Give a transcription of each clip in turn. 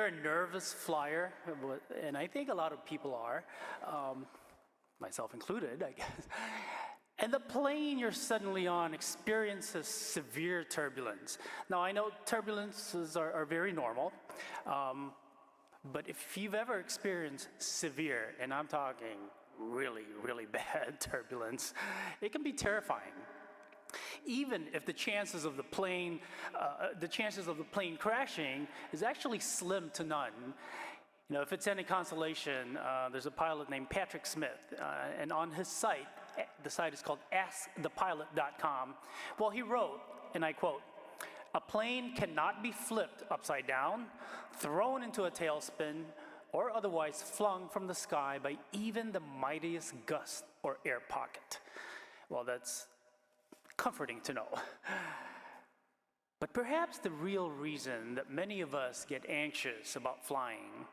you're a nervous flyer, and I think a lot of people are, myself included, I guess, and the plane you're suddenly on experiences severe turbulence. Now, I know turbulences are very normal, but if you've ever experienced severe, and I'm talking really, really bad turbulence, it can be terrifying. Even if the chances of the plane crashing is actually slim to none. You know, if it's any consolation, there's a pilot named Patrick Smith, and on his site, the site is called askthepilot.com. Well, he wrote, and I quote, "A plane cannot be flipped upside down, thrown into a tailspin, or otherwise flung from the sky by even the mightiest gust or air pocket." Well, that's comforting to know. But perhaps the real reason that many of us get anxious about flying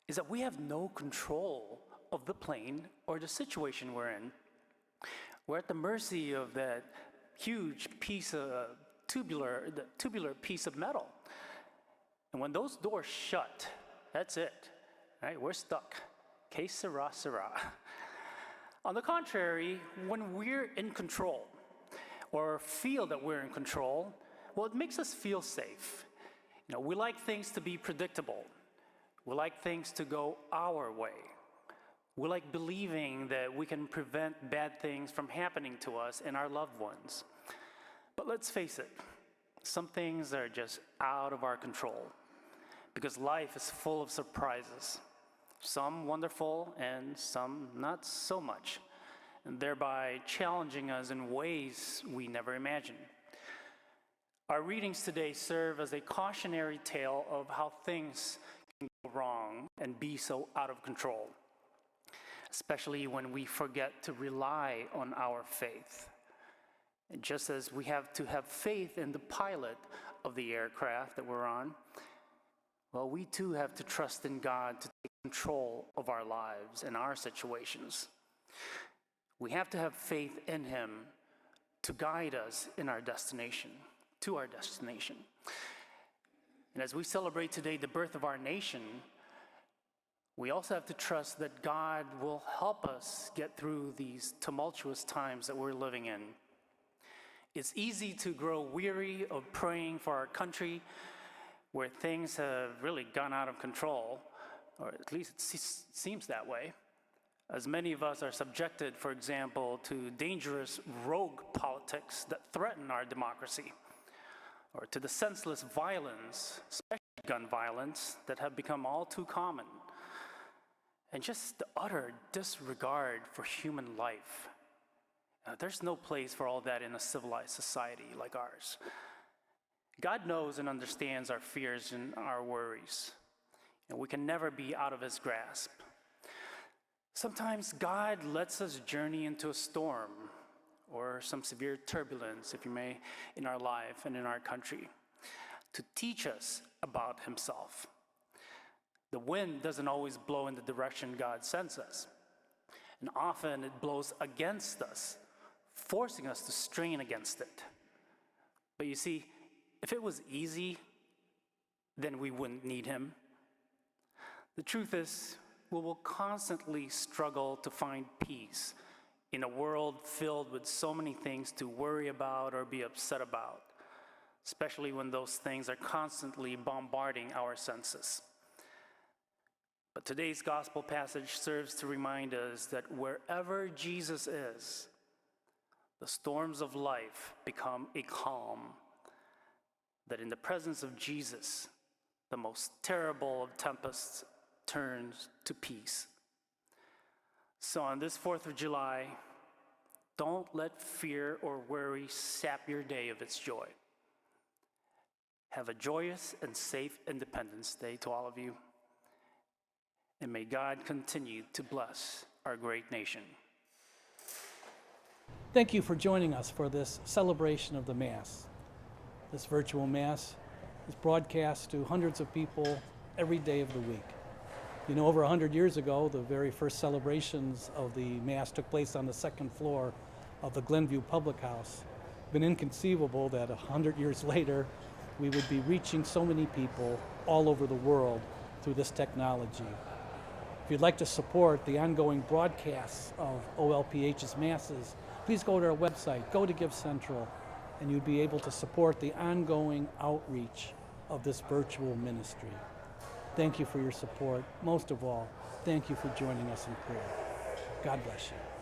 is that we have no control of the plane or the situation we're in. We're at the mercy of that huge piece of tubular piece of metal. And when those doors shut, that's it, right? We're stuck. Que sera, sera. On the contrary, when we're in control, or feel that we're in control, well, it makes us feel safe. You know, we like things to be predictable. We like things to go our way. We like believing that we can prevent bad things from happening to us and our loved ones. But let's face it, some things are just out of our control, because life is full of surprises, some wonderful and some not so much, and thereby challenging us in ways we never imagined. Our readings today serve as a cautionary tale of how things can go wrong and be so out of control, especially when we forget to rely on our faith. And just as we have to have faith in the pilot of the aircraft that we're on, well, we too have to trust in God to take control of our lives and our situations. We have to have faith in Him to guide us in our destination, to our destination. And as we celebrate today the birth of our nation, we also have to trust that God will help us get through these tumultuous times that we're living in. It's easy to grow weary of praying for our country, where things have really gone out of control, or at least it seems that way, as many of us are subjected, for example, to dangerous rogue politics that threaten our democracy, or to the senseless violence, especially gun violence, that have become all too common, and just the utter disregard for human life. There's no place for all that in a civilized society like ours. God knows and understands our fears and our worries, and we can never be out of His grasp. Sometimes God lets us journey into a storm or some severe turbulence, if you may, in our life and in our country, to teach us about Himself. The wind doesn't always blow in the direction God sends us, and often it blows against us, forcing us to strain against it. But you see, if it was easy, then we wouldn't need Him. The truth is, we will constantly struggle to find peace in a world filled with so many things to worry about or be upset about, especially when those things are constantly bombarding our senses. But today's gospel passage serves to remind us that wherever Jesus is, the storms of life become a calm, that in the presence of Jesus, the most terrible of tempests turns to peace. So on this 4th of July, don't let fear or worry sap your day of its joy. Have a joyous and safe Independence Day to all of you, and may God continue to bless our great nation. Thank you for joining us for this celebration of the Mass. This virtual Mass is broadcast to hundreds of people every day of the week. You know, over 100 years ago, the very first celebrations of the Mass took place on the second floor of the Glenview Public House. It's been inconceivable that 100 years later, we would be reaching so many people all over the world through this technology. If you'd like to support the ongoing broadcasts of OLPH's Masses, please go to our website, go to Give Central, and you'll be able to support the ongoing outreach of this virtual ministry. Thank you for your support. Most of all, thank you for joining us in prayer. God bless you.